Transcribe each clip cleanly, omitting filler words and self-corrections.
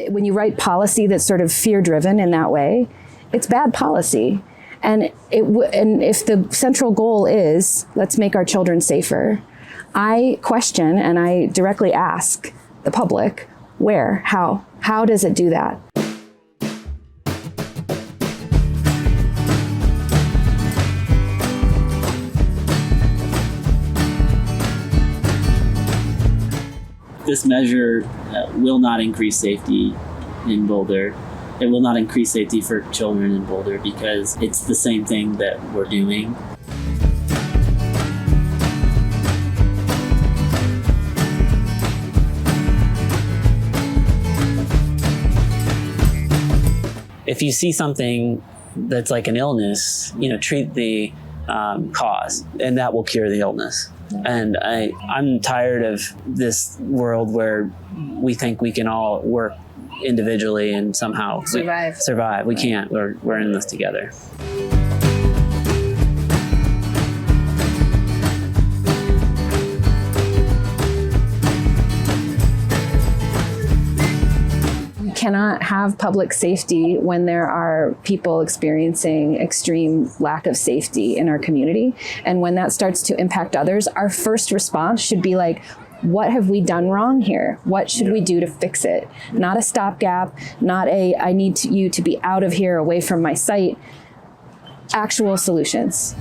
when you write policy that's sort of fear-driven in that way, it's bad policy. And if the central goal is, let's make our children safer, I question and I directly ask the public, where, how does it do that? This measure will not increase safety in Boulder. It will not increase safety for children in Boulder because it's the same thing that we're doing. If you see something that's like an illness, treat the cause, and that will cure the illness. And I'm tired of this world where we think we can all work individually and somehow survive. We can't. We're in this together. We cannot have public safety when there are people experiencing extreme lack of safety in our community. And when that starts to impact others, our first response should be like, what have we done wrong here? What should we do to fix it? Not a stopgap, not I need you to be out of here, away from my site. Actual solutions.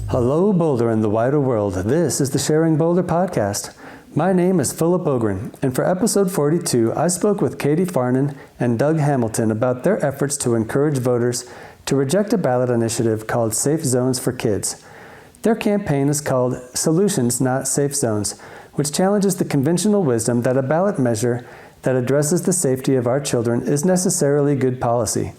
Hello, Boulder and the wider world. This is the Sharing Boulder podcast. My name is Philip Ogren, and for episode 42, I spoke with Katie Farnan and Doug Hamilton about their efforts to encourage voters to reject a ballot initiative called Safe Zones for Kids. Their campaign is called Solutions, Not Safe Zones, which challenges the conventional wisdom that a ballot measure that addresses the safety of our children is necessarily good policy.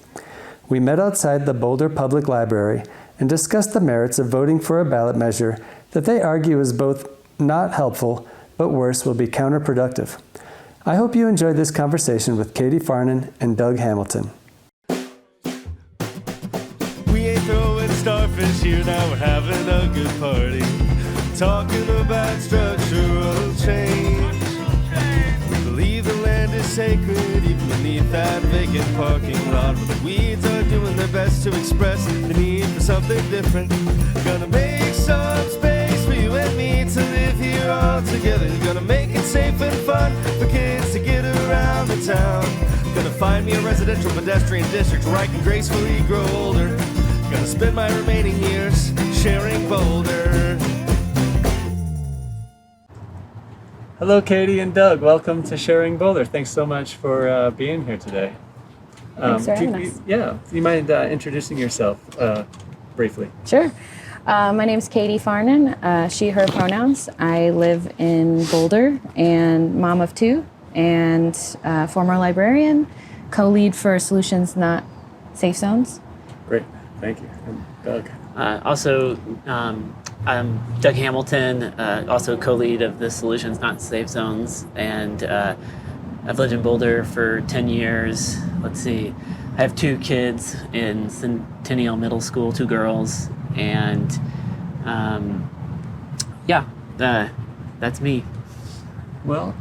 We met outside the Boulder Public Library and discussed the merits of voting for a ballot measure that they argue is both not helpful, but worse, will be counterproductive. I hope you enjoyed this conversation with Katie Farnan and Doug Hamilton. We ain't throwing starfish here, now we're having a good party. Talking about structural change. We believe the land is sacred, even beneath that vacant parking lot, where the weeds are doing their best to express the need for something different. Gonna make some space for you and me to live here all together. Gonna make it safe and fun for kids to get around the town. Gonna find me a residential pedestrian district where I can gracefully grow older. Gonna spend my remaining years sharing Boulder. Hello, Katie and Doug. Welcome to Sharing Boulder. Thanks so much for being here today. Thanks for having us. Do you mind introducing yourself briefly? Sure. My name's Katie Farnan, she, her pronouns. I live in Boulder and mom of two and former librarian, co-lead for Solutions Not Safe Zones. Great, thank you. And Doug? I'm Doug Hamilton, also co-lead of the Solutions Not Safe Zones, and I've lived in Boulder for 10 years. Let's see, I have two kids in Centennial Middle School, two girls, and that's me. Well,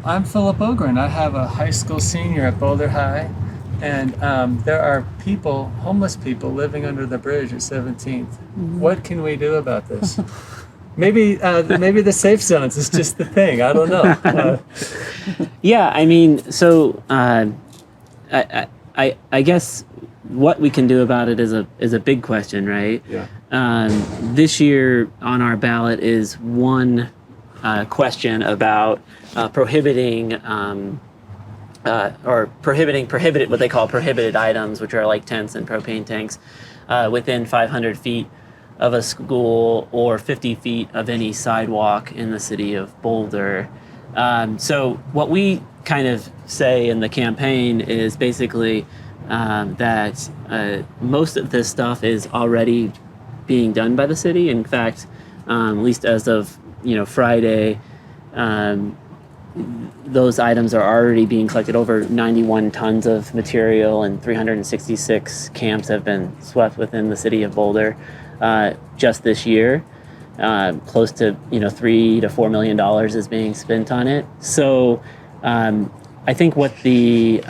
I'm Philip Ogren. I have a high school senior at Boulder High, and there are homeless people living under the bridge at 17th. Mm-hmm. What can we do about this? Maybe the safe zones is just the thing. I don't know. I guess what we can do about it is a big question, right? Yeah. This year on our ballot is one question about prohibiting what they call prohibited items, which are like tents and propane tanks, within 500 feet of a school or 50 feet of any sidewalk in the city of Boulder. So what we kind of say in the campaign is basically that most of this stuff is already being done by the city. In fact, at least as of Friday, those items are already being collected. Over 91 tons of material and 366 camps have been swept within the city of Boulder. just this year. Close to $3 to $4 million is being spent on it. So I think what the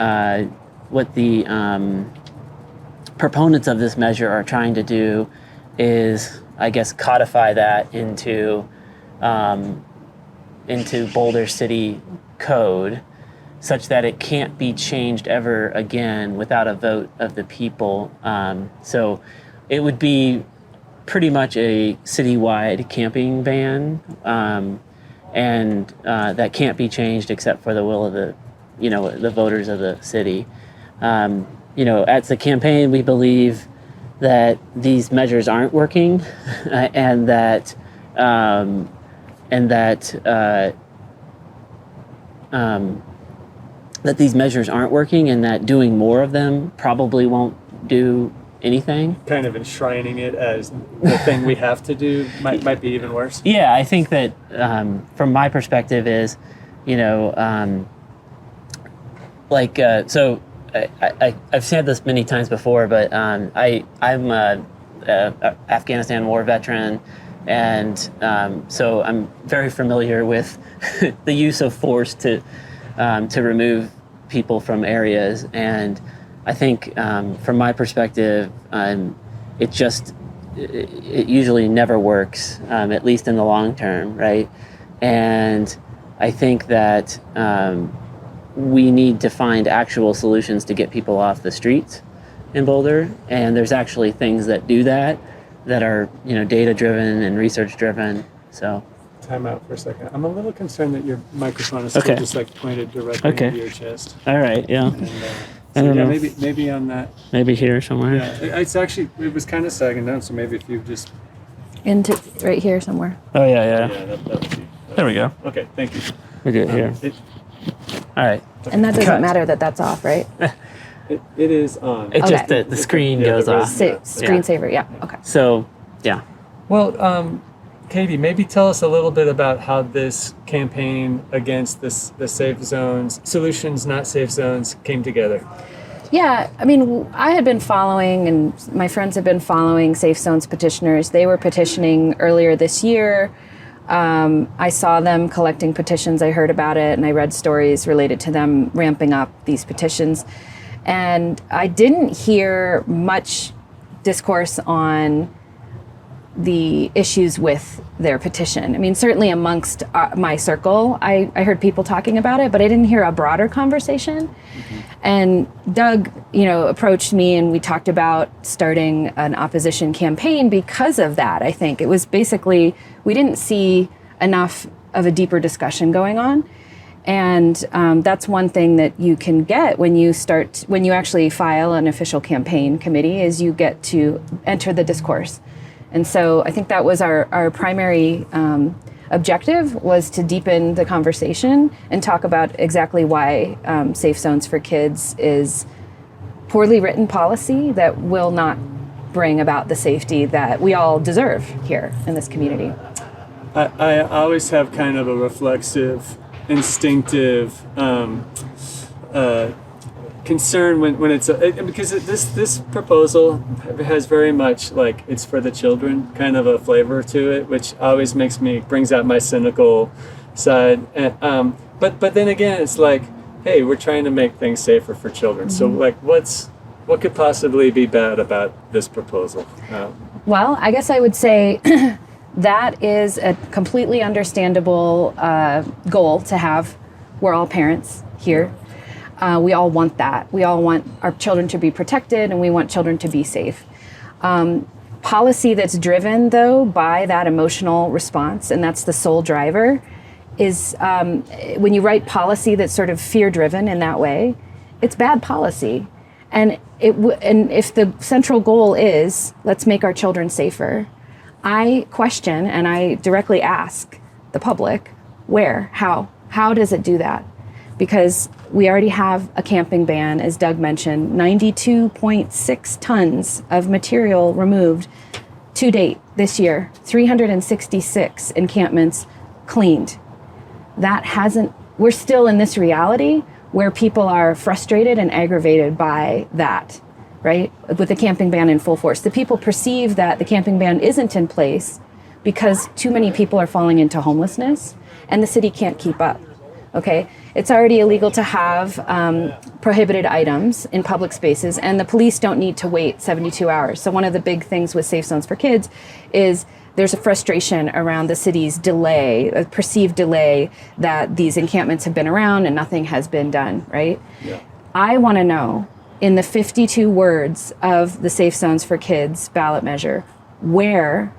proponents of this measure are trying to do is, I guess, codify that into Boulder City code, such that it can't be changed ever again without a vote of the people. So it would be pretty much a citywide camping ban, and that can't be changed except for the will of the voters of the city. At the campaign, we believe that these measures aren't working, and that these measures aren't working, and that doing more of them probably won't do anything. Kind of enshrining it as the thing we have to do might be even worse. Yeah, I think that from my perspective is, so I've said this many times before, but I'm a Afghanistan war veteran, and so I'm very familiar with the use of force to remove people from areas. And I think from my perspective, it usually never works, at least in the long term, right? And I think that we need to find actual solutions to get people off the streets in Boulder. And there's actually things that do that are, data driven and research driven. So time out for a second. I'm a little concerned that your microphone is still just pointed directly into your chest. All right. Yeah. And, I don't know. Maybe on that. Maybe here somewhere. Yeah. It was kind of sagging down. So maybe if you just Into right here somewhere. Oh yeah. that would be. There we go. Okay. Thank you. We do it here. All right. And that doesn't matter that that's off, right? It is on. It's Okay. just the screen goes off. Screensaver, yeah. Okay. So yeah. Well, Katie, maybe tell us a little bit about how this campaign against the safe zones, solutions not safe zones, came together. Yeah, I mean, I had been following, and my friends had been following Safe Zones petitioners. They were petitioning earlier this year. I saw them collecting petitions. I heard about it, and I read stories related to them ramping up these petitions. And I didn't hear much discourse on the issues with their petition. I mean, certainly amongst my circle, I heard people talking about it, but I didn't hear a broader conversation. Mm-hmm. And Doug, approached me, and we talked about starting an opposition campaign because of that. I think it was basically, we didn't see enough of a deeper discussion going on. And that's one thing that you can get when you actually file an official campaign committee, is you get to enter the discourse. And so I think that was our primary objective, was to deepen the conversation and talk about exactly why Safe Zones for Kids is poorly written policy that will not bring about the safety that we all deserve here in this community. I always have kind of a reflexive, instinctive concern when it's because this proposal has very much it's for the children kind of a flavor to it, which always brings out my cynical side. And, but then again, it's hey, we're trying to make things safer for children. Mm-hmm. So what could possibly be bad about this proposal? Well, I guess I would say that is a completely understandable goal to have. We're all parents here. We all want that. We all want our children to be protected, and we want children to be safe. Policy that's driven, though, by that emotional response, and that's the sole driver, is when you write policy that's sort of fear-driven in that way, it's bad policy. And if the central goal is, let's make our children safer, I question and I directly ask the public, where, how does it do that? Because we already have a camping ban, as Doug mentioned, 92.6 tons of material removed to date this year, 366 encampments cleaned. We're still in this reality where people are frustrated and aggravated by that. right? With the camping ban in full force. The people perceive that the camping ban isn't in place because too many people are falling into homelessness and the city can't keep up. Okay, it's already illegal to have prohibited items in public spaces, and the police don't need to wait 72 hours. So one of the big things with Safe Zones for Kids is there's a frustration around the city's delay, a perceived delay, that these encampments have been around and nothing has been done, right? Yeah. I want to know, in the 52 words of the Safe Zones for Kids ballot measure, where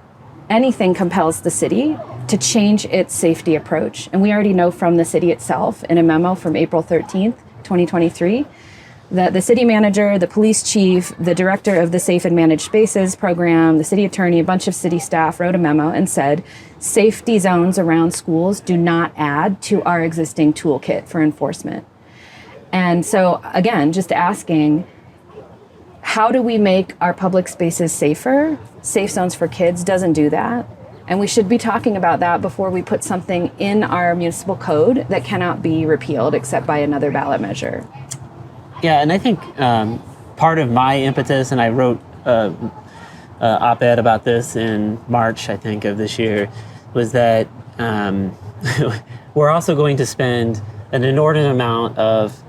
anything compels the city to change its safety approach. And we already know from the city itself in a memo from April 13th, 2023, that the city manager, the police chief, the director of the Safe and Managed Spaces program, the city attorney, a bunch of city staff wrote a memo and said, safety zones around schools do not add to our existing toolkit for enforcement. And so, again, just asking, how do we make our public spaces safer? Safe Zones for Kids doesn't do that. And we should be talking about that before we put something in our municipal code that cannot be repealed except by another ballot measure. Yeah, and I think part of my impetus, and I wrote an op-ed about this in March, I think, of this year, was that we're also going to spend an inordinate amount of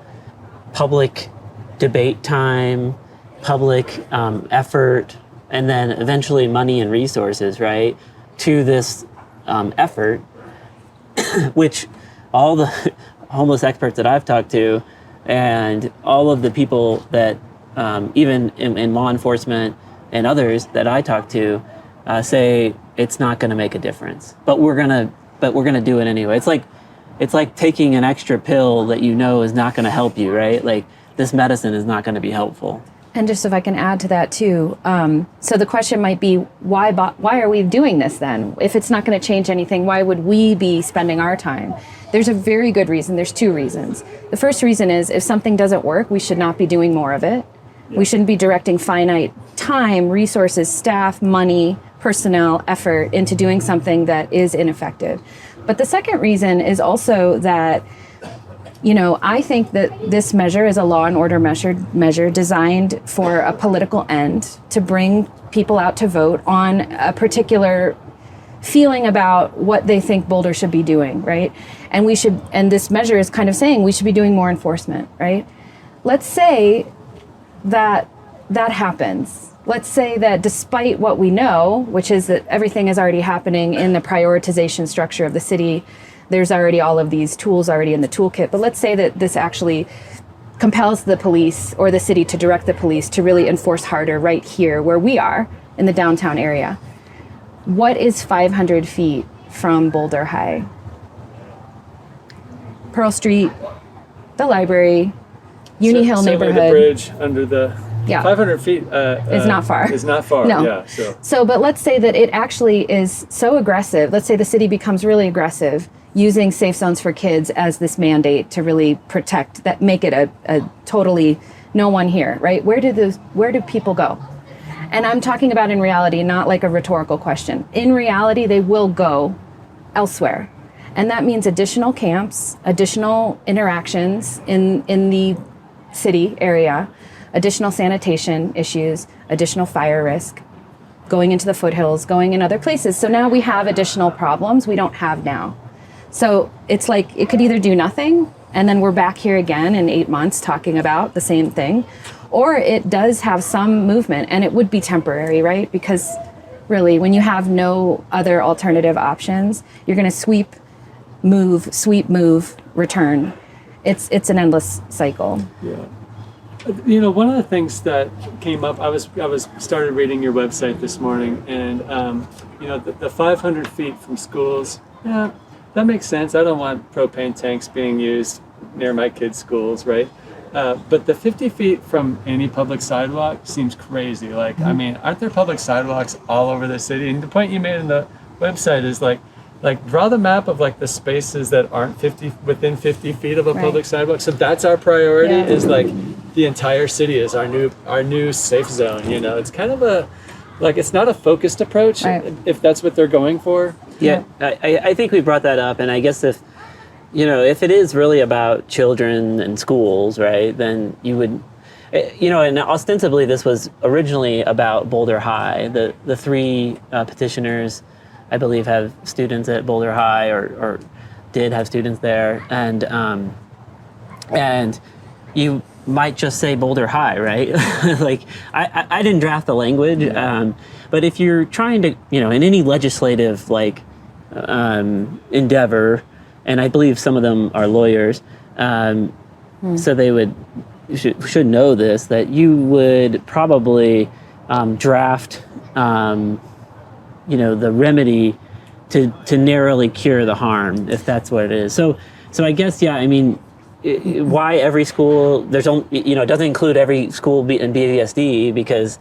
public debate time, public effort, and then eventually money and resources, right, to this effort, which all the homeless experts that I've talked to and all of the people that even in law enforcement and others that I talk to say it's not going to make a difference, but we're gonna do it anyway. It's like taking an extra pill that you know is not going to help you, right? Like, this medicine is not going to be helpful. And just if I can add to that too, so the question might be, why are we doing this then? If it's not going to change anything, why would we be spending our time? There's a very good reason. There's two reasons. The first reason is, if something doesn't work, we should not be doing more of it. Yeah. We shouldn't be directing finite time, resources, staff, money, personnel, effort into doing something that is ineffective. But the second reason is also that, you know, I think that this measure is a law and order measure designed for a political end, to bring people out to vote on a particular feeling about what they think Boulder should be doing, right? And this measure is kind of saying we should be doing more enforcement, right? Let's say that happens. Let's say that despite what we know, which is that everything is already happening in the prioritization structure of the city, there's already all of these tools already in the toolkit, but let's say that this actually compels the police or the city to direct the police to really enforce harder right here where we are in the downtown area. What is 500 feet from Boulder High? Pearl Street, the library, Uni Hill neighborhood. The bridge under the... Yeah. 500 feet is not far. Is not far. No. Yeah. So, but let's say that it actually is so aggressive. Let's say the city becomes really aggressive using Safe Zones for Kids as this mandate to really protect that, make it a totally no one here, right? Where do people go? And I'm talking about in reality, not like a rhetorical question. In reality, they will go elsewhere. And that means additional camps, additional interactions in the city area, additional sanitation issues, additional fire risk, going into the foothills, going in other places. So now we have additional problems we don't have now. So it's like it could either do nothing, and then we're back here again in 8 months talking about the same thing, or it does have some movement, and it would be temporary, right? Because really, when you have no other alternative options, you're going to sweep, move, return. It's an endless cycle. Yeah. You know, one of the things that came up, I was started reading your website this morning, and you know, the 500 feet from schools, yeah, that makes sense. I don't want propane tanks being used near my kids' schools, right? But the 50 feet from any public sidewalk seems crazy. Like, I mean, aren't there public sidewalks all over the city? And the point you made in the website is like draw the map of like the spaces that aren't within 50 feet of a public sidewalk. So that's our priority, is like the entire city is our new safe zone. You know, it's kind of it's not a focused approach, if that's what they're going for. Yeah, I think we brought that up, and I guess if it is really about children and schools, right, then you would, And ostensibly this was originally about Boulder High. The three petitioners, I believe, have students at Boulder High or did have students there, and you might just say Boulder High, right? Like I didn't draft the language, but if you're trying to, in any legislative endeavor, and I believe some of them are lawyers, so they should know this, that you would probably draft the remedy to narrowly cure the harm, if that's what it is. So I guess, why every school, there's only, it doesn't include every school in BVSD, because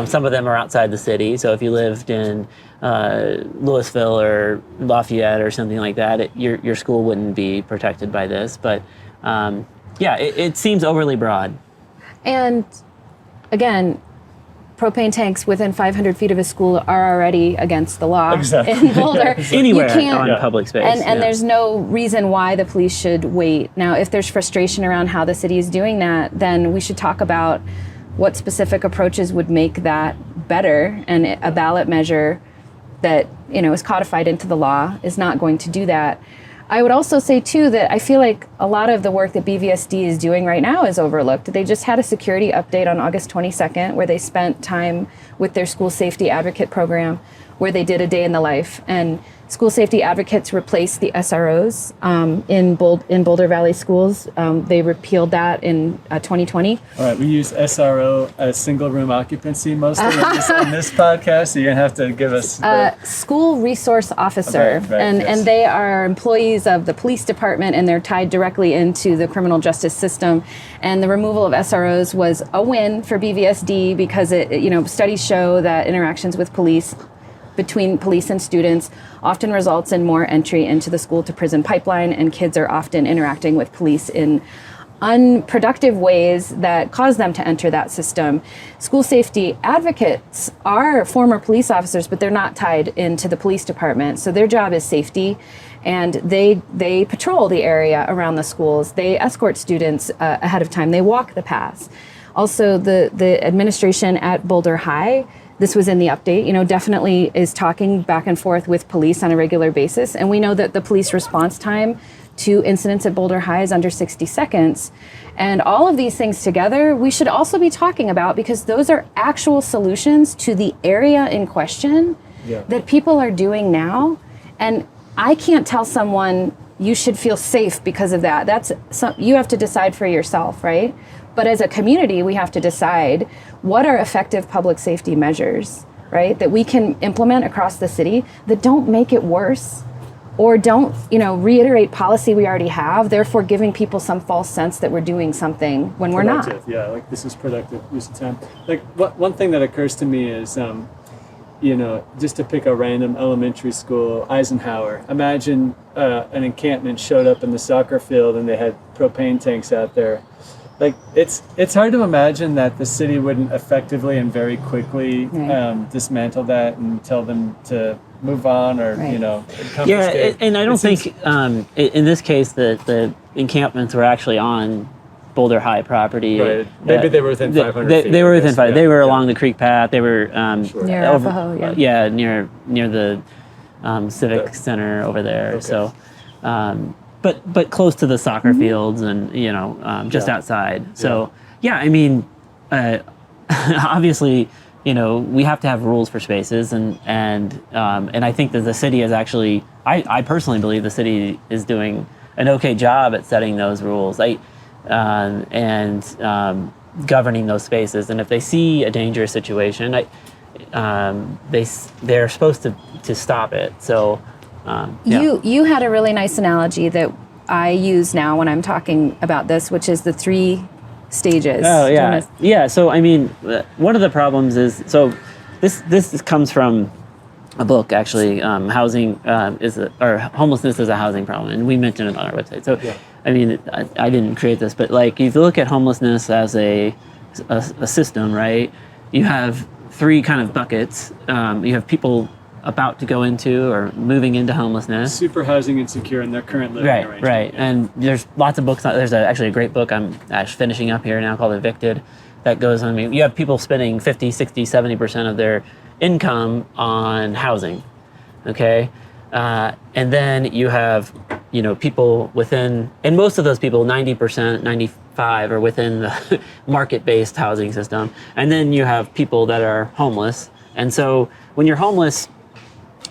some of them are outside the city. So if you lived in Louisville or Lafayette or something like that, your school wouldn't be protected by this. But it seems overly broad. And again, propane tanks within 500 feet of a school are already against the law in Boulder. Anywhere on public space. And there's no reason why the police should wait. Now, if there's frustration around how the city is doing that, then we should talk about what specific approaches would make that better. And a ballot measure that, is codified into the law is not going to do that. I would also say, too, that I feel like a lot of the work that BVSD is doing right now is overlooked. They just had a security update on August 22nd where they spent time with their school safety advocate program, where they did a day in the life. And school safety advocates replaced the SROs in Boulder Valley schools. They repealed that in 2020. All right, we use SRO as single room occupancy mostly on this podcast, so you're going to have to give us... School resource officer, and they are employees of the police department, and they're tied directly into the criminal justice system. And the removal of SROs was a win for BVSD because studies show that interactions with police, between police and students, often results in more entry into the school to prison pipeline, and kids are often interacting with police in unproductive ways that cause them to enter that system. School safety advocates are former police officers, but they're not tied into the police department. So their job is safety, and they patrol the area around the schools. They escort students ahead of time. They walk the paths. Also, the administration at Boulder High, this was in the update, definitely is talking back and forth with police on a regular basis. And we know that the police response time to incidents at Boulder High is under 60 seconds. And all of these things together, we should also be talking about, because those are actual solutions to the area in question that people are doing now. And I can't tell someone you should feel safe because of that. You have to decide for yourself, right? But as a community, we have to decide what are effective public safety measures, right, that we can implement across the city that don't make it worse, or don't, reiterate policy we already have, therefore giving people some false sense that we're doing something when we're not. Yeah, like this is productive use of time. Like one thing that occurs to me is, just to pick a random elementary school, Eisenhower. Imagine an encampment showed up in the soccer field and they had propane tanks out there. Like it's hard to imagine that the city wouldn't effectively and very quickly dismantle that and tell them to move on, or and I don't think in this case the encampments were actually on Boulder High property. Right. Maybe they were within 500 feet. They were within 500. They were along the creek path. They were near Arapahoe. Near the civic center over there. Okay. So. But close to the soccer fields and just outside. So obviously we have to have rules for spaces, and I think that the city is actually, I personally believe the city is doing an okay job at setting those rules and governing those spaces. And if they see a dangerous situation, they're supposed to stop it. So. You had a really nice analogy that I use now when I'm talking about this, which is the 3 stages. Oh yeah, So I mean, one of the problems is, so this comes from a book actually. Homelessness is a housing problem, and we mentioned it on our website. So I mean, I didn't create this, but like if you look at homelessness as a system, right? You have 3 kind of buckets. You have people about to go into or moving into homelessness. Super housing insecure in their current living arrangement. Right. And there's lots of books. There's actually a great book I'm finishing up here now called Evicted, that goes on. I mean, you have people spending 50, 60, 70% of their income on housing, okay? And then you have, people within, and most of those people, 90%, 95 are within the market-based housing system. And then you have people that are homeless. And so when you're homeless,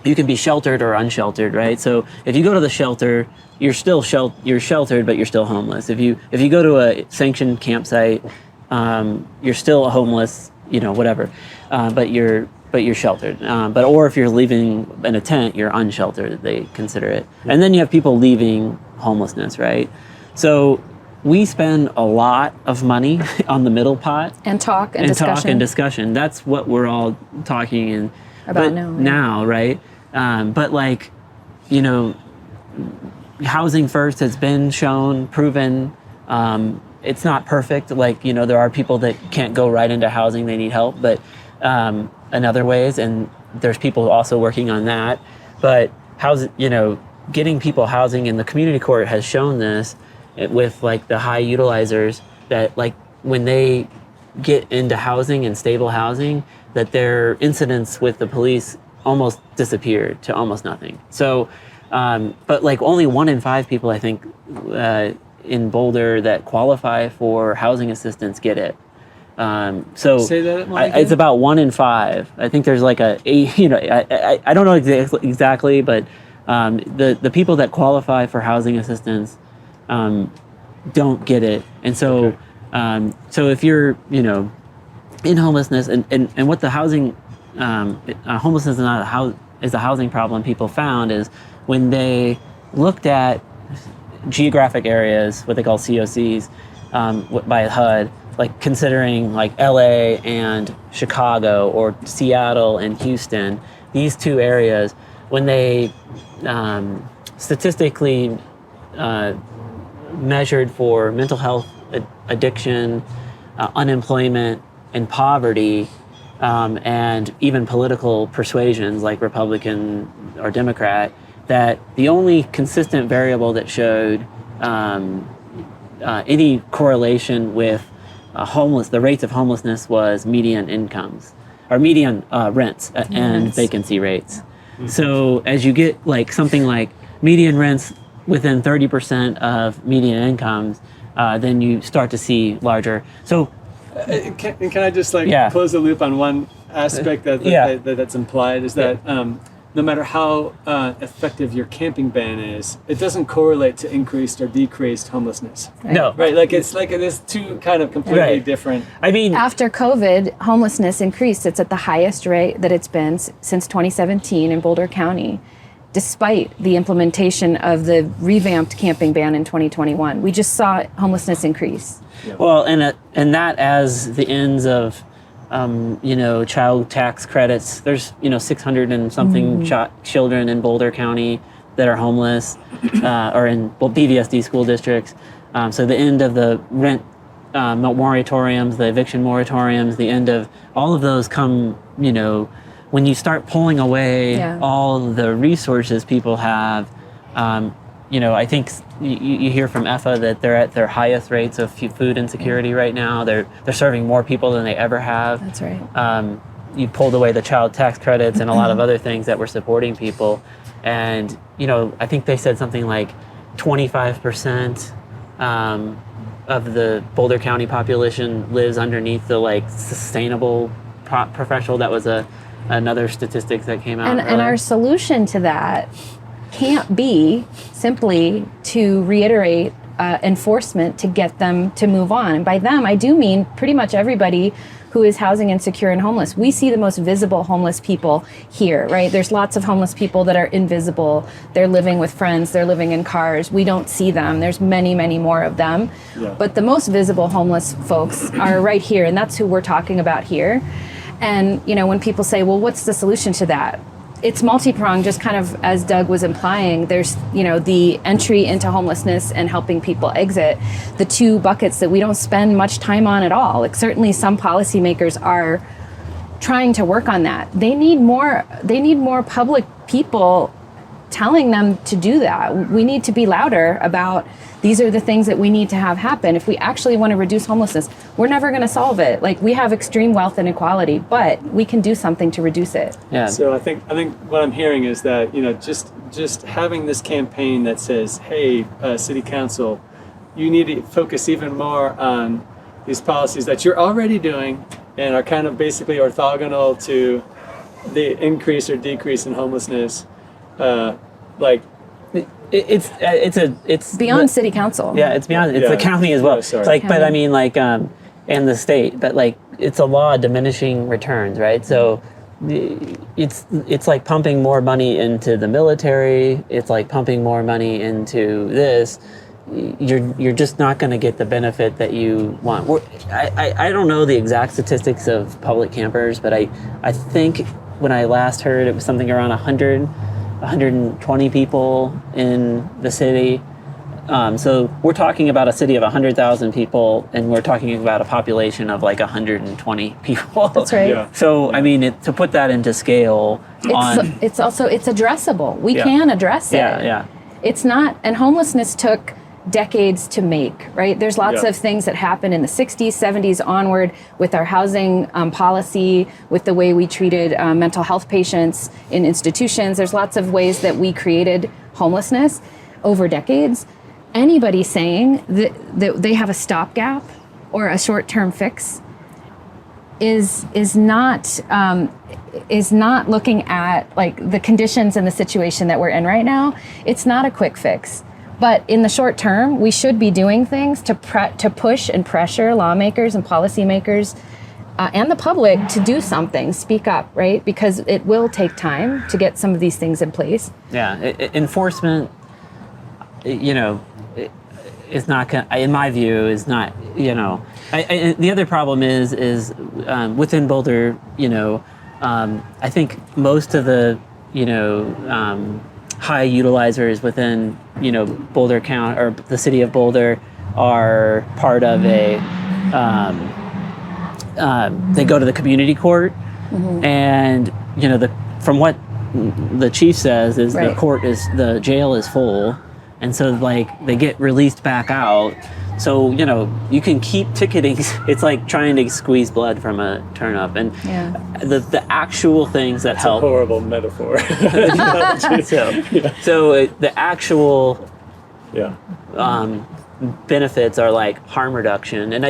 you can be sheltered or unsheltered, right? So if you go to the shelter, you're still you're sheltered, but you're still homeless. If you go to a sanctioned campsite, you're still homeless, whatever, but you're sheltered. Or if you're living in a tent, you're unsheltered, they consider it. And then you have people leaving homelessness, right? So we spend a lot of money on the middle pot. And talk and discussion. That's what we're all talking about now, right? But housing first has been shown, proven. It's not perfect. There are people that can't go right into housing, they need help, but in other ways, and there's people also working on that. But getting people housing, and the community court has shown this with the high utilizers, that when they get into housing and stable housing, that their incidents with the police almost disappeared to almost nothing. So, but only 1 in 5 people, I think, in Boulder that qualify for housing assistance get it. So say that it's about 1 in 5. I think there's I don't know exactly, but the people that qualify for housing assistance don't get it. And so, so if you're, in homelessness, and what the housing, homelessness is a housing problem people found is when they looked at geographic areas, what they call COCs, by HUD, considering LA and Chicago, or Seattle and Houston, these two areas, when they statistically measured for mental health, addiction, unemployment, and poverty, and even political persuasions like Republican or Democrat, that the only consistent variable that showed any correlation with the rates of homelessness was median incomes, or median rents and vacancy rates. Mm-hmm. So as you get something like median rents within 30% of median incomes, then you start to see larger. So can I just close the loop on one aspect that's implied, is that no matter how effective your camping ban is, it doesn't correlate to increased or decreased homelessness. Right. No. Right, it's there's two kind of completely different. I mean, after COVID, homelessness increased. It's at the highest rate that it's been since 2017 in Boulder County, despite the implementation of the revamped camping ban in 2021. We just saw homelessness increase. Yeah. Well, and that as the ends of child tax credits. There's 600 and something children in Boulder County that are homeless, or in BVSD school districts. So the end of the rent moratoriums, the eviction moratoriums, the end of all of those come, when you start pulling away all the resources people have. I think you hear from EFA that they're at their highest rates of food insecurity right now. They're serving more people than they ever have. That's right. You pulled away the child tax credits and a lot of other things that were supporting people. And, I think they said something like 25% of the Boulder County population lives underneath the sustainable threshold. That was another statistics that came out. And our solution to that can't be simply to reiterate enforcement to get them to move on. And by them, I do mean pretty much everybody who is housing insecure and homeless. We see the most visible homeless people here, right? There's lots of homeless people that are invisible. They're living with friends. They're living in cars. We don't see them. There's many, many more of them. Yeah. But the most visible homeless folks are right here, and that's who we're talking about here. And, when people say, well, what's the solution to that? It's multi-pronged, just kind of as Doug was implying. There's, the entry into homelessness and helping people exit, the two buckets that we don't spend much time on at all. Certainly some policymakers are trying to work on that. They need more public people telling them to do that. We need to be louder about these are the things that we need to have happen. If we actually want to reduce homelessness, we're never going to solve it. Like, we have extreme wealth inequality, but we can do something to reduce it. Yeah. So I think what I'm hearing is that, just having this campaign that says, hey, City Council, you need to focus even more on these policies that you're already doing and are kind of basically orthogonal to the increase or decrease in homelessness. It's beyond City Council. Yeah, it's beyond. It's the county as well. Oh, sorry. Like, but I mean, like, and the state. But like, it's a law of diminishing returns, right? So it's like pumping more money into the military. It's like pumping more money into this. You're just not going to get the benefit that you want. I don't know the exact statistics of public campers, but I think when I last heard, it was something around 120 people in the city. So we're talking about a city of 100,000 people, and we're talking about a population of like 120 people. That's right. Yeah. So I mean, to put that into scale, It's addressable. We can address it. Yeah. It's not, and homelessness took decades to make, right? There's lots of things that happened in the 60s, 70s onward with our housing policy, with the way we treated mental health patients in institutions. There's lots of ways that we created homelessness over decades. Anybody saying that they have a stopgap or a short-term fix is not looking at like the conditions and the situation that we're in right now. It's not a quick fix. But in the short term, we should be doing things to push and pressure lawmakers and policymakers and the public to do something, speak up, right? Because it will take time to get some of these things in place. Yeah, enforcement, is not, in my view, is not, the other problem is within Boulder, I think most of the, high utilizers within, Boulder County or the city of Boulder are part of they go to the community court, and from what the chief says is Right. the jail is full, and so like they get released back out. So, you can keep ticketing. It's like trying to squeeze blood from a turnip. And the actual things that help. A horrible metaphor. So the actual Yeah. benefits are like harm reduction. And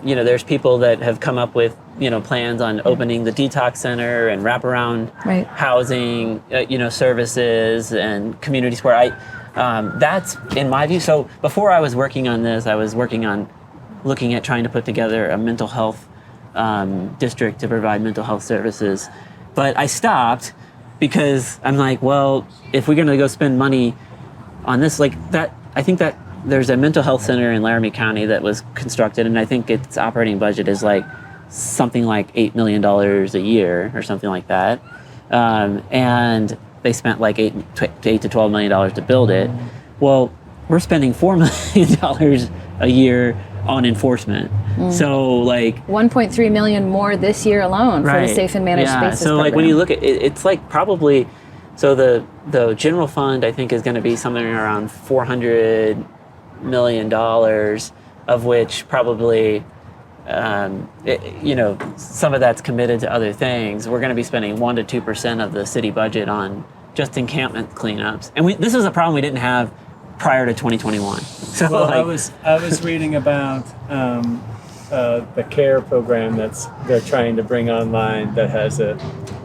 there's people that have come up with, plans on opening the detox center and wraparound housing, services and community support. That's in my view. So before I was working on this, I was working on looking at trying to put together a mental health district to provide mental health services. But I stopped because I'm like, well, if we're going to go spend money on this, like that, I think that there's a mental health center in Laramie County that was constructed, and I think its operating budget is like something like $8 million a year or something like that. And they spent like $8 to $12 million to build it. Well, we're spending $4 million a year on enforcement. So like $1.3 million more this year alone for the safe and managed spaces So program. like when you look at it, it's like probably, so the general fund I think is going to be something around $400 million, of which probably some of that's committed to other things. We're going to be spending 1% to 2% of the city budget on just encampment cleanups, and this was a problem we didn't have prior to 2021. So I was reading about the CARE program they're trying to bring online that has a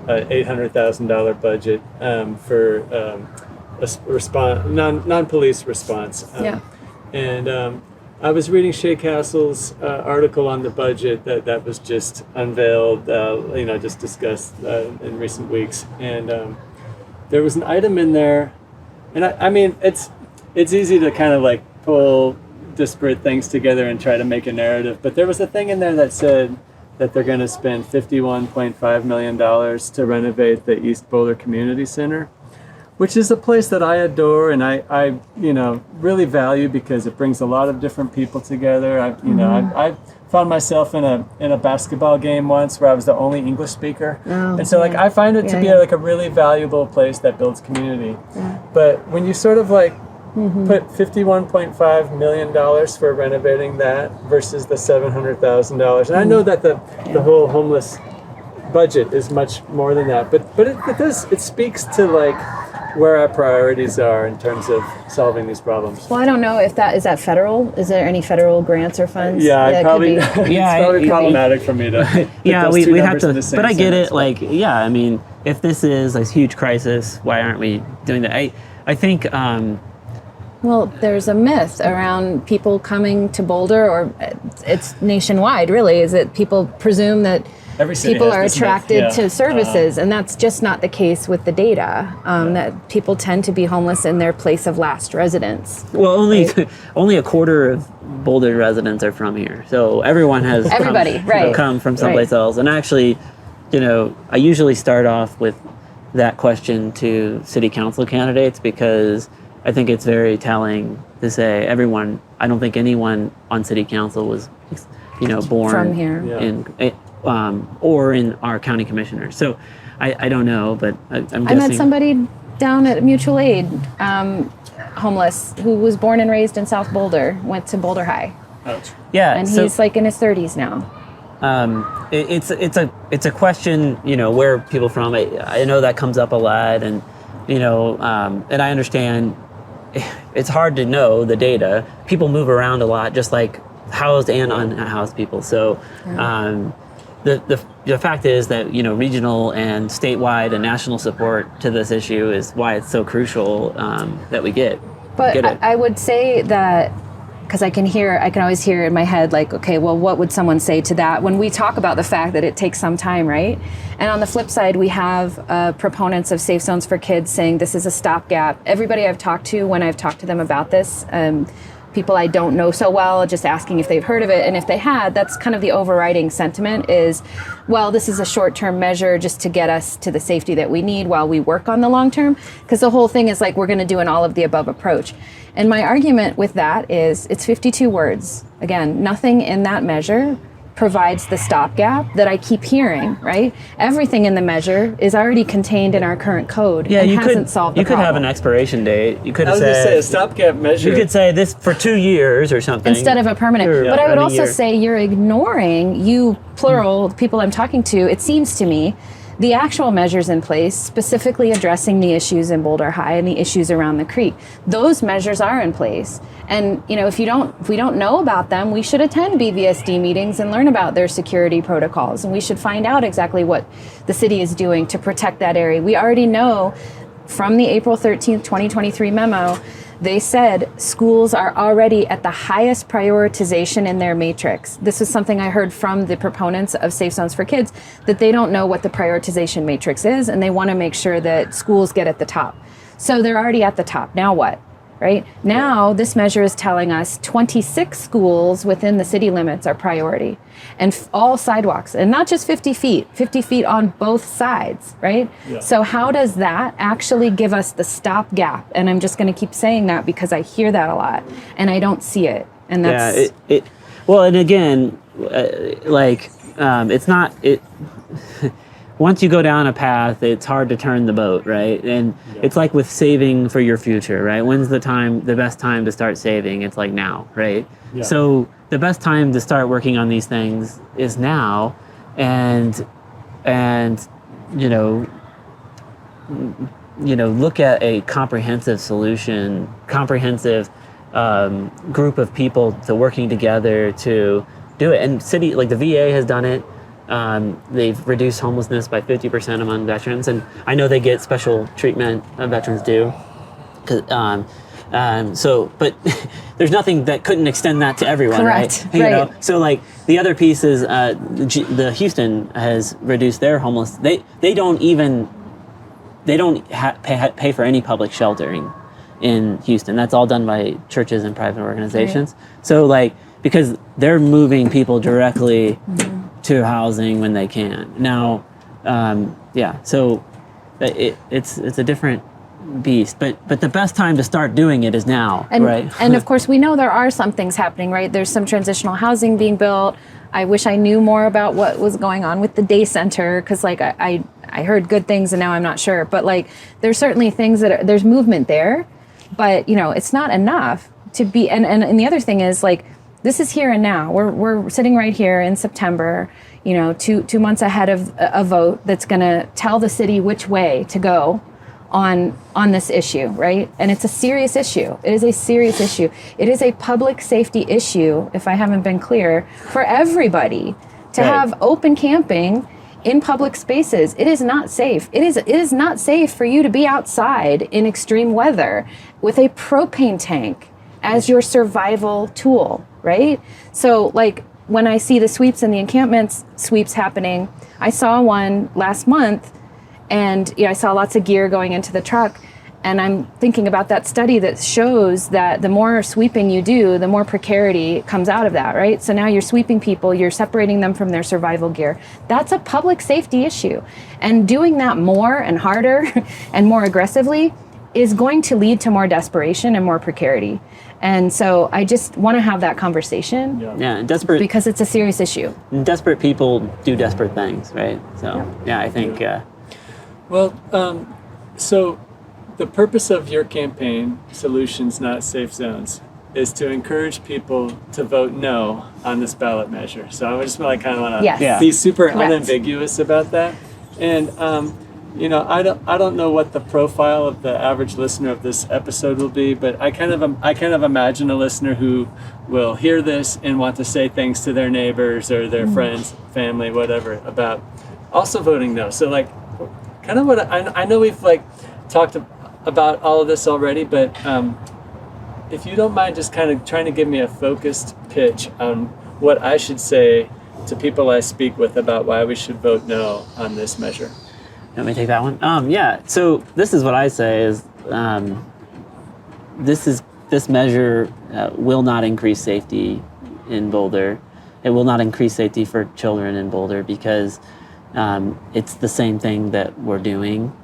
$800,000 budget for non-police response. And I was reading Shea Castle's article on the budget that was just unveiled, just discussed in recent weeks. And there was an item in there, and I mean, it's easy to kind of like pull disparate things together and try to make a narrative, but there was a thing in there that said that they're going to spend $51.5 million to renovate the East Boulder Community Center, which is a place that I adore and I really value because it brings a lot of different people together. I found myself in a basketball game once where I was the only English speaker, and so I find it to be like a really valuable place that builds community. Yeah. But when you sort of put $51.5 million for renovating that versus the $700,000, and I know that the whole homeless budget is much more than that, but it speaks to where our priorities are in terms of solving these problems. Well, I don't know if is that federal? Is there any federal grants or funds? Yeah, it's probably problematic for me to. we have to. But I get it. I mean, if this is a huge crisis, why aren't we doing that? I think. Well, there's a myth around people coming to Boulder, or it's nationwide. Really, is that people presume that people are attracted to services, and that's just not the case with the data. That people tend to be homeless in their place of last residence. Well, only a quarter of Boulder residents are from here, so everyone has come from someplace else. And actually, I usually start off with that question to city council candidates because I think it's very telling to say I don't think anyone on city council was, born from here. Or in our county commissioners. So I don't know, but I'm guessing. I met somebody down at Mutual Aid, homeless, who was born and raised in South Boulder, went to Boulder High. Ouch. Yeah. And he's in his 30s now. It's a question, where are people from? I know that comes up a lot, and and I understand it's hard to know the data. People move around a lot, just like housed and unhoused people. So the fact is that regional and statewide and national support to this issue is why it's so crucial that we get. But I would say that, because I can always hear in my head, okay, well, what would someone say to that when we talk about the fact that it takes some time, right? And on the flip side, we have proponents of safe zones for kids saying this is a stopgap. Everybody I've talked to, when I've talked to them about this, people I don't know so well, just asking if they've heard of it. And if they had, that's kind of the overriding sentiment is, well, this is a short-term measure just to get us to the safety that we need while we work on the long-term. Because the whole thing is we're going to do an all-of-the-above approach. And my argument with that is it's 52 words. Again, nothing in that measure provides the stopgap that I keep hearing, right? Everything in the measure is already contained in our current code and hasn't solved the problem. You could have an expiration date. You could say a stopgap measure. You could say this for 2 years or something. Instead of a permanent. But I would also say you're ignoring, plural, people I'm talking to, it seems to me, the actual measures in place, specifically addressing the issues in Boulder High and the issues around the creek. Those measures are in place. And if we don't know about them, we should attend BVSD meetings and learn about their security protocols. And we should find out exactly what the city is doing to protect that area. We already know from the April 13th, 2023 memo, they said schools are already at the highest prioritization in their matrix. This is something I heard from the proponents of Safe Zones for Kids, that they don't know what the prioritization matrix is, and they want to make sure that schools get at the top. So they're already at the top. Now what? Right? Now, this measure is telling us 26 schools within the city limits are priority, and all sidewalks, and not just 50 feet on both sides, right? Yeah. So how does that actually give us the stopgap? And I'm just going to keep saying that because I hear that a lot, and I don't see it. And that's... Well, and again, it's not... Once you go down a path, it's hard to turn the boat, right? And it's like with saving for your future, right? When's the best time to start saving? It's now, right? Yeah. So the best time to start working on these things is now, and look at a comprehensive solution, group of people to working together to do it. And city, the VA has done it. They've reduced homelessness by 50% among veterans, and I know they get special treatment veterans do. But there's nothing that couldn't extend that to everyone, correct, right? So the other piece is the Houston has reduced their homeless. They don't pay for any public sheltering in Houston. That's all done by churches and private organizations. Right. So because they're moving people directly to housing when they can. Now, so it's a different beast. But the best time to start doing it is now, And, right? and of course, we know there are some things happening, right? There's some transitional housing being built. I wish I knew more about what was going on with the day center, because like I heard good things and now I'm not sure. But like there's certainly things there's movement there, but it's not enough to be. And the other thing is like this is here and now. We're sitting right here in September, 2 months ahead of a vote that's going to tell the city which way to go on this issue, right? And it's a serious issue. It is a serious issue. It is a public safety issue, if I haven't been clear, for everybody to have open camping in public spaces. It is not safe. It is not safe for you to be outside in extreme weather with a propane tank as your survival tool, right? So like when I see the sweeps and the encampments sweeps happening, I saw one last month. And I saw lots of gear going into the truck. And I'm thinking about that study that shows that the more sweeping you do, the more precarity comes out of that, right? So now you're sweeping people, you're separating them from their survival gear. That's a public safety issue. And doing that more and harder and more aggressively is going to lead to more desperation and more precarity. And so I just want to have that conversation. Yeah, desperate, because it's a serious issue. Desperate people do desperate things, right? So yeah, I think... Well, so the purpose of your campaign, Solutions Not Safe Zones, is to encourage people to vote no on this ballot measure. So I just kind of want to be super unambiguous about that. And I don't know what the profile of the average listener of this episode will be, but I kind of imagine a listener who will hear this and want to say things to their neighbors or their friends, family, whatever, about also voting no. So like, kind of what I know we've talked about all of this already, but if you don't mind just kind of trying to give me a focused pitch on what I should say to people I speak with about why we should vote no on this measure. Let me take that one. Yeah. So this is what I say is this measure will not increase safety in Boulder. It will not increase safety for children in Boulder because it's the same thing that we're doing.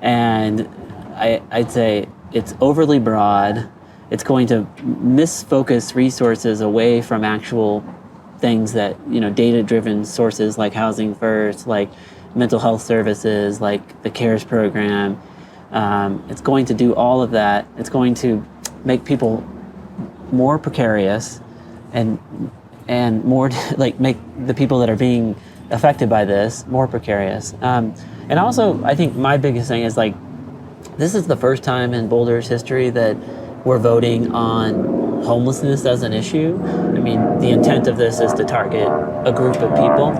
And I'd say it's overly broad. It's going to misfocus resources away from actual things that, data-driven sources like Housing First, like mental health services, like the CARES program. It's going to do all of that. It's going to make people more precarious and more make the people that are being affected by this more precarious. And also, I think my biggest thing is this is the first time in Boulder's history that we're voting on homelessness as an issue. I mean, the intent of this is to target a group of people.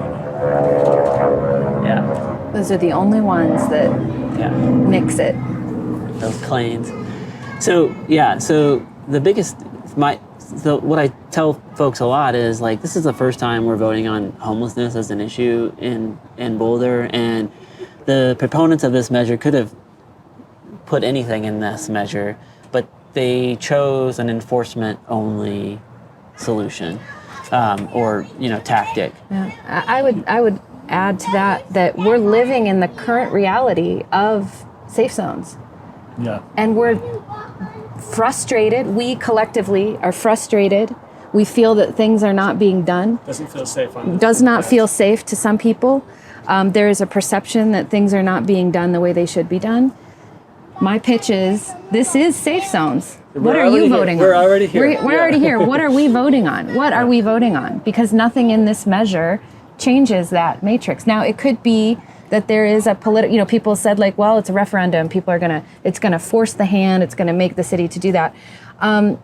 Yeah. Those are the only ones that nix it. Those claims. So the biggest, what I tell folks a lot is this is the first time we're voting on homelessness as an issue in Boulder, and the proponents of this measure could have put anything in this measure, but they chose an enforcement-only solution or tactic. Yeah. I would add to that we're living in the current reality of safe zones. Yeah. And we're frustrated. We collectively are frustrated. We feel that things are not being done. Doesn't feel safe on Does not feel safe to some people. There is a perception that things are not being done the way they should be done. My pitch is, this is safe zones. What are you voting on? We're already here. We're already here. What are we voting on? What are we voting on? Because nothing in this measure changes that matrix. Now, it could be that there is a political, people said well, it's a referendum. People are it's going to force the hand. It's going to make the city to do that.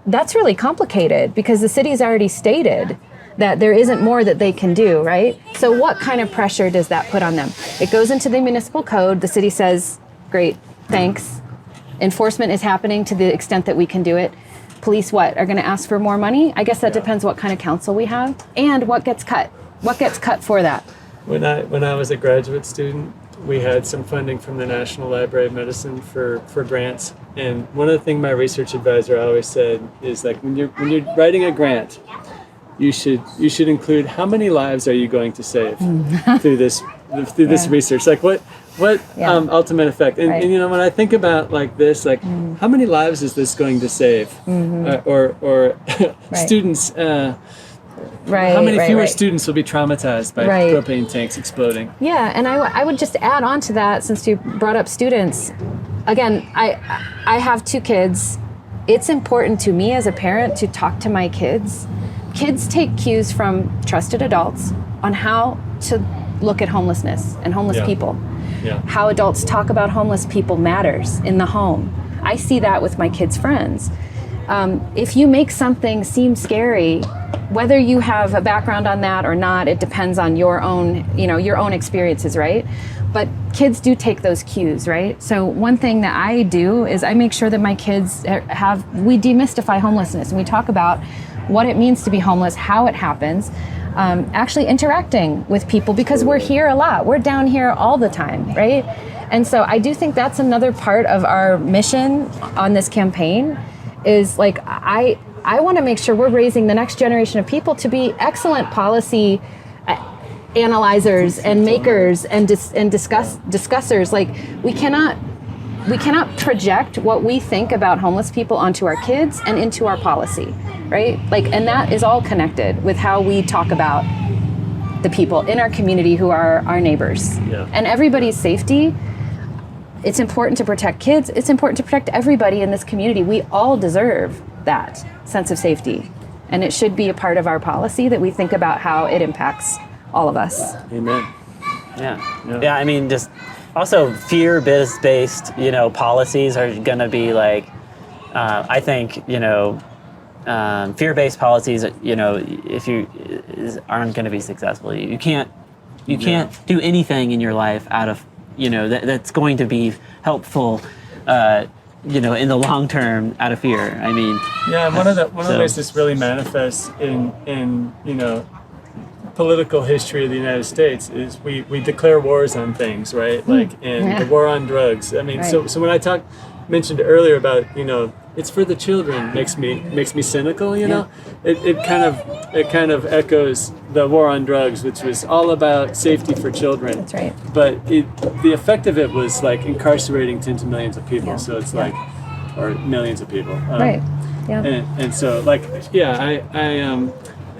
That's really complicated because the city's already stated that there isn't more that they can do, right? So what kind of pressure does that put on them? It goes into the municipal code. The city says, great, thanks. Enforcement is happening to the extent that we can do it. Police are going to ask for more money? I guess that depends what kind of council we have and what gets cut. What gets cut for that? When I was a graduate student, we had some funding from the National Library of Medicine for grants. And one of the things my research advisor always said is when you're writing a grant, you should include how many lives are you going to save through this research. What Yeah. ultimate effect? And, Right. and, you know, when I think about like this, like how many lives is this going to save? Or students, Right. how many fewer right. students will be traumatized by Right. propane tanks exploding? Yeah, and I would just add on to that, since you brought up students. Again, I have 2 kids. It's important to me as a parent to talk to my kids. Kids take cues from trusted adults on how to look at homelessness and homeless Yeah. people. Yeah. How adults talk about homeless people matters in the home. I see that with my kids' friends. If you make something seem scary, whether you have a background on that or not, it depends on your own experiences, right? But kids do take those cues, right? So one thing that I do is I make sure that my kids we demystify homelessness, and we talk about what it means to be homeless, how it happens, actually interacting with people, because we're here a lot. We're down here all the time, right? And so I do think that's another part of our mission on this campaign is like, I want to make sure we're raising the next generation of people to be excellent policy analyzers and makers and discussers. Like we cannot project what we think about homeless people onto our kids and into our policy, right? Like, and that is all connected with how we talk about the people in our community who are our neighbors. Yeah. And everybody's safety. It's important to protect kids. It's important to protect everybody in this community. We all deserve that sense of safety. And it should be a part of our policy that we think about how it impacts all of us. Amen. Yeah. I mean, just also fear-based, policies are going to be like, I think, fear-based policies, if aren't going to be successful. You can't do anything in your life out of, that's going to be helpful, in the long term out of fear. I mean, Yeah, one of the ways this really manifests in political history of the United States is we declare wars on things, right? Like the war on drugs. I mean, Right. so when I mentioned earlier about it's for the children makes me cynical. It kind of echoes the war on drugs, which was all about safety for children. That's right. But the effect of it was like incarcerating tens of millions of people. Yeah. So it's like, or millions of people. Right. Yeah. And so like, yeah, I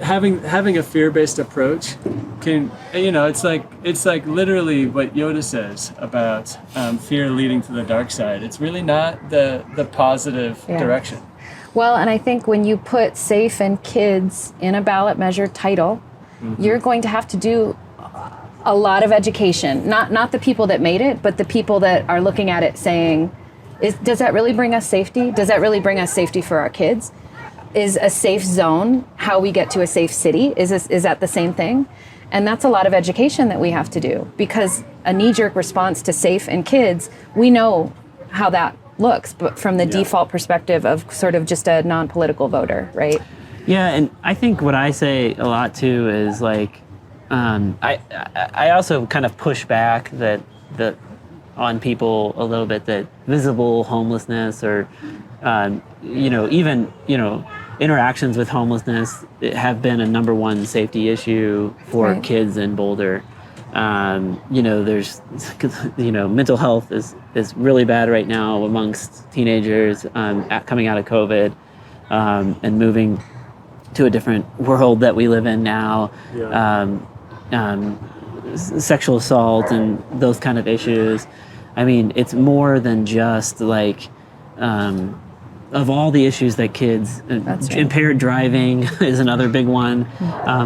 having a fear-based approach can, it's like literally what Yoda says about fear leading to the dark side. It's really not the positive direction. Well, and I think when you put safe and kids in a ballot measure title, you're going to have to do a lot of education. Not the people that made it, but the people that are looking at it saying, does that really bring us safety? Does that really bring us safety for our kids? Is a safe zone how we get to a safe city? Is that the same thing? And that's a lot of education that we have to do, because a knee-jerk response to safe and kids, we know how that looks, but from the default perspective of sort of just a non-political voter, right? Yeah, and I think what I say a lot too is like, I also kind of push back that on people a little bit that visible homelessness or even interactions with homelessness have been a number one safety issue for kids in Boulder. There's mental health is really bad right now amongst teenagers coming out of COVID and moving to a different world that we live in now. Sexual assault and those kind of issues. I mean, it's more than just like of all the issues that kids, impaired driving is another big one.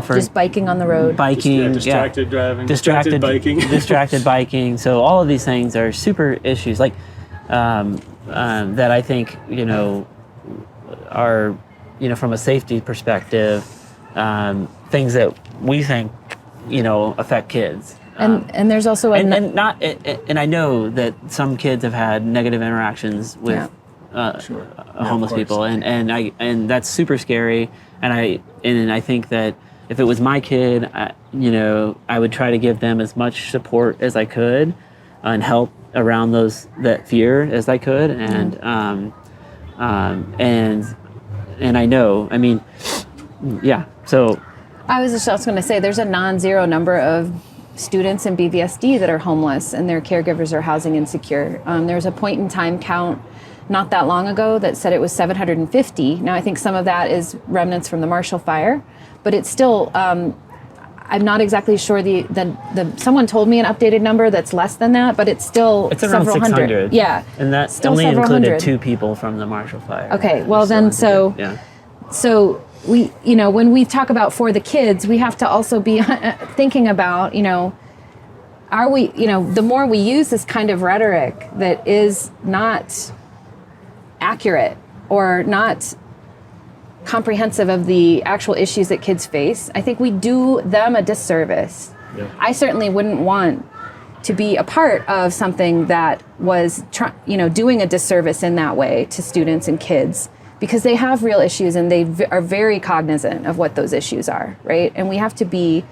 For just biking on the road. Distracted driving, distracted biking. Distracted biking. So all of these things are super issues like that I think, are, from a safety perspective, things that we think, affect kids. And there's also and I know that some kids have had negative interactions with homeless people, and that's super scary. And I think that if it was my kid, I would try to give them as much support as I could and help around that fear as I could. And I know, I mean, yeah. So I was just going to say, there's a non-zero number of students in BVSD that are homeless and their caregivers are housing insecure. There was a point in time count not that long ago that said it was 750. Now I think some of that is remnants from the Marshall Fire, but it's still, I'm not exactly sure someone told me an updated number that's less than that, but it's still It's around several 600. hundred. Yeah. And that Still only several included hundred. 2 people from the Marshall Fire. Okay, well then, so we, when we talk about for the kids, we have to also be thinking about, are we, the more we use this kind of rhetoric that is not accurate or not comprehensive of the actual issues that kids face, I think we do them a disservice. Yeah. I certainly wouldn't want to be a part of something that was, doing a disservice in that way to students and kids, because they have real issues and they are very cognizant of what those issues are, right? And we have to be,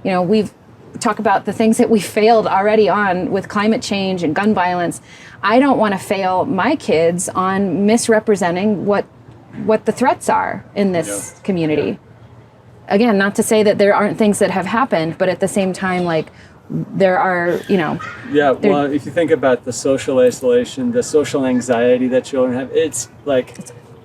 we've talked about the things that we failed already on with climate change and gun violence. I don't want to fail my kids on misrepresenting what the threats are in this community. Again, not to say that there aren't things that have happened, but at the same time, there are, Yeah, well, if you think about the social isolation, the social anxiety that children have, it's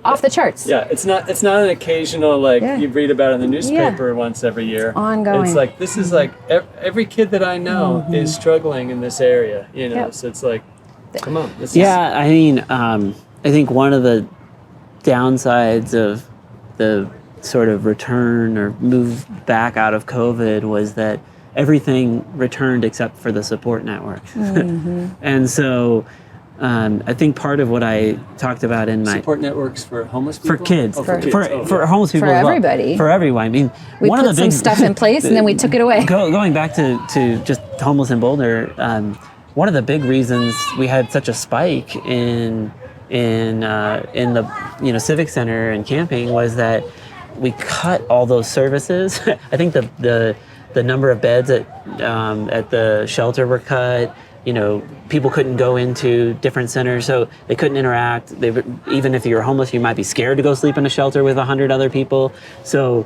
off the charts. Yeah, it's not an occasional you read about in the newspaper once every year. Ongoing. It's this is every kid that I know is struggling in this area, So it's come on. I mean, I think one of the downsides of the sort of return or move back out of COVID was that everything returned except for the support networks. And so I think part of what I talked about in my support networks for homeless people, for kids, for homeless people, for as well. everybody, for everyone. I mean, we one put of the some big stuff in place and then we took it away. Going back to just homeless in Boulder, one of the big reasons we had such a spike in the civic center and camping was that we cut all those services. I think the number of beds at the shelter were cut. People couldn't go into different centers, so they couldn't interact. Even if you're homeless, you might be scared to go sleep in a shelter with 100 other people. So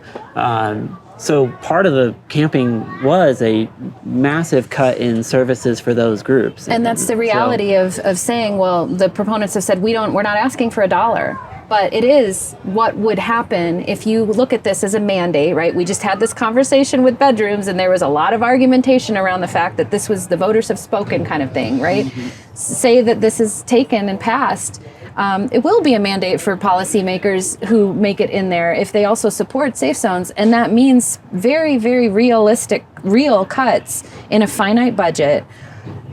part of the camping was a massive cut in services for those groups. And that's the reality of saying, well, the proponents have said we're not asking for $1. But it is what would happen if you look at this as a mandate, right? We just had this conversation with bedrooms and there was a lot of argumentation around the fact that this was the voters have spoken kind of thing, right? Say that this is taken and passed. It will be a mandate for policymakers who make it in there if they also support safe zones. And that means very, very real cuts in a finite budget,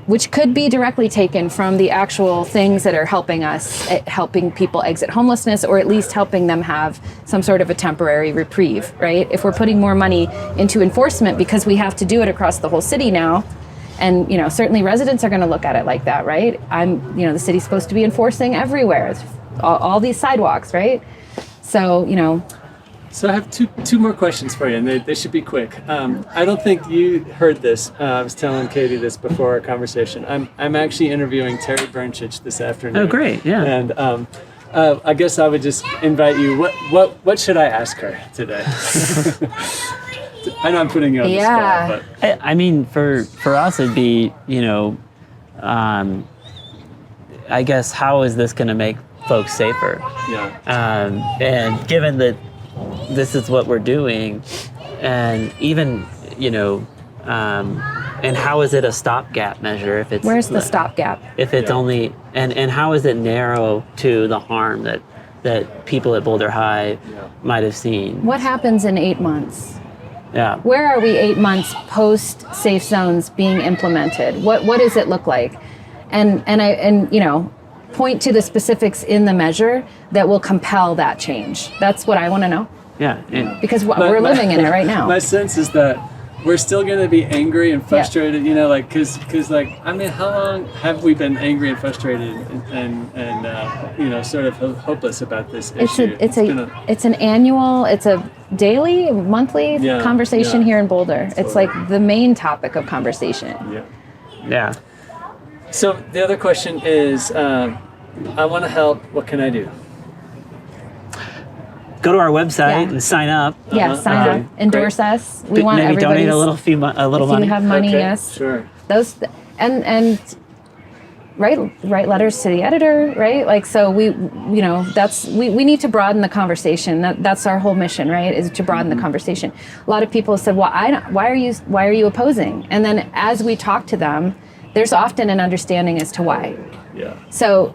which could be directly taken from the actual things that are helping people exit homelessness, or at least helping them have some sort of a temporary reprieve, right? If we're putting more money into enforcement because we have to do it across the whole city now, and certainly residents are going to look at it like that, right? The city's supposed to be enforcing everywhere, all these sidewalks, right? So, So I have two more questions for you, and they should be quick. I don't think you heard this. I was telling Katie this before our conversation. I'm actually interviewing Terry Bernchich this afternoon. Oh, great! Yeah. And I guess I would just invite you. What should I ask her today? I know I'm putting you on the spot, but I mean, for us, it'd be I guess how is this going to make folks safer? Yeah. And given that this is what we're doing, and even and how is it a stopgap measure if it's where's the stopgap? If it's only and how is it narrow to the harm that people at Boulder High might have seen? What happens in 8 months? Yeah. Where are we 8 months post safe zones being implemented? What does it look like? And point to the specifics in the measure that will compel that change. That's what I want to know. Yeah. Because we're living in it right now. My sense is that we're still going to be angry and frustrated, because how long have we been angry and frustrated and sort of hopeless about this issue? It's a daily, monthly conversation here in Boulder. It's like the main topic of conversation. Yeah. So the other question is, I want to help. What can I do? go to our website Yeah. and sign up. Yeah, sign up, endorse us. We want maybe everybody. donate a little if money. you have money, Okay, yes. Sure. Those and write letters to the editor, right? Like, so we need to broaden the conversation. That's our whole mission, right? Is to broaden the conversation. A lot of people said, well, why are you opposing? And then as we talk to them, there's often an understanding as to why. Yeah. So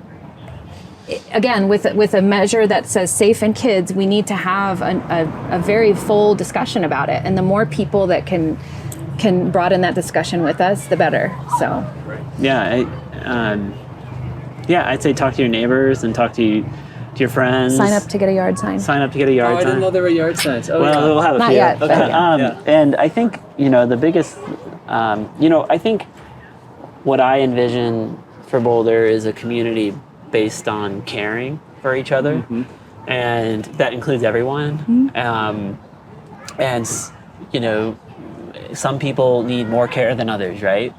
again, with a measure that says safe in kids, we need to have a very full discussion about it. And the more people that can broaden that discussion with us, the better. So Yeah, I'd say talk to your neighbors and talk to your friends. sign up to get a yard sign. Sign up to get a yard Oh, I sign. didn't know there were yard signs. Oh, Well, yeah. we'll have a Not few. yet, but yeah. And I think, the biggest, I think what I envision for Boulder is a community based on caring for each other. Mm-hmm. And that includes everyone. And, some people need more care than others, right?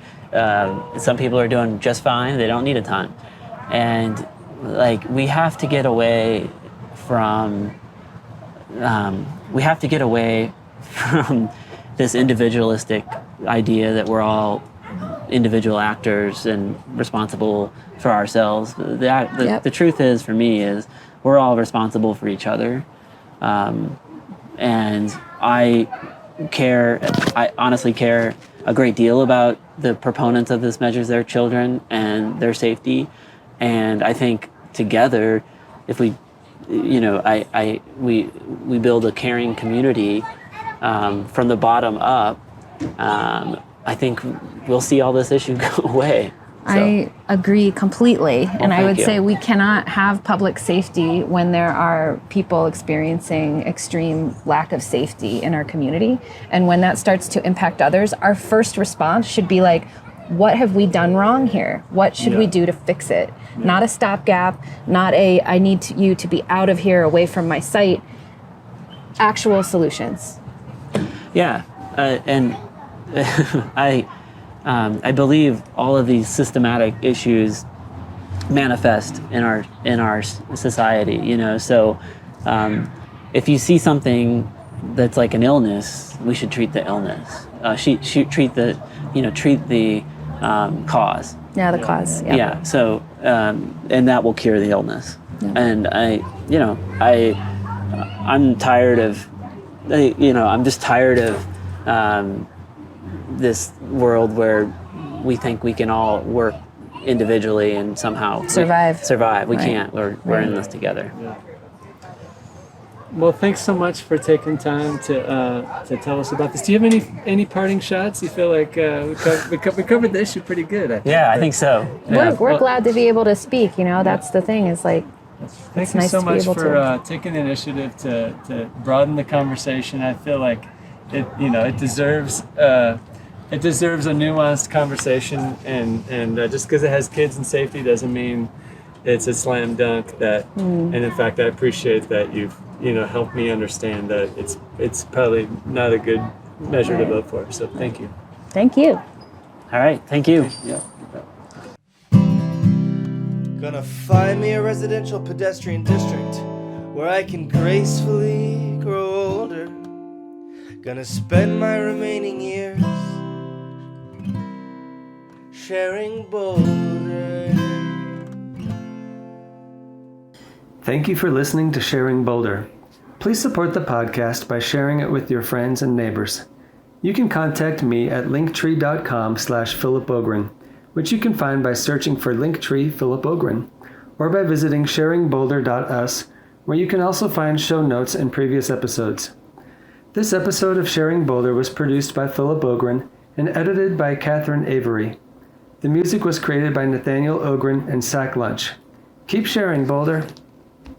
Some people are doing just fine. They don't need a ton. And we have to get away from this individualistic idea that we're all individual actors and responsible for ourselves. The truth is, for me, is we're all responsible for each other. And I honestly care a great deal about the proponents of this measures, their children and their safety. And I think together, if we, we build a caring community from the bottom up, I think we'll see all this issue go away. So. I agree completely. And I would thank you. say we cannot have public safety when there are people experiencing extreme lack of safety in our community. And when that starts to impact others, our first response should be like, what have we done wrong here? What should we do to fix it? Not a stopgap, not I need you to be out of here, away from my site. Actual solutions. Yeah, and I believe all of these systematic issues manifest in our society. So if you see something that's like an illness, we should treat the illness. Treat the cause. Yeah, the cause. Yeah. Yeah. So and that will cure the illness. Yeah. And I'm tired of. I'm just tired of this world where we think we can all work individually and somehow survive. We Right. can't. We're in this together. Yeah. Well, thanks so much for taking time to tell us about this. Do you have any parting shots? You feel like we covered the issue pretty good, I think. Yeah, I think so. Yeah. We're glad to be able to speak. That's the thing. Is like. Thank you nice so to be much able for taking the initiative to broaden the conversation. I feel like it deserves a nuanced conversation, and just because it has kids and safety doesn't mean it's a slam dunk. And in fact, I appreciate that you've helped me understand that it's probably not a good measure to vote for. So thank you. Thank you. All right. Thank you. Yeah. Gonna find me a residential pedestrian district where I can gracefully grow older. Gonna spend my remaining years sharing Boulder. Thank you for listening to Sharing Boulder. Please support the podcast by sharing it with your friends and neighbors. You can contact me at linktree.com/Philip Ogren, which you can find by searching for Linktree Philip Ogren, or by visiting sharingboulder.us, where you can also find show notes and previous episodes. This episode of Sharing Boulder was produced by Philip Ogren and edited by Catherine Avery. The music was created by Nathaniel Ogren and Sack Lunch. Keep sharing, Boulder.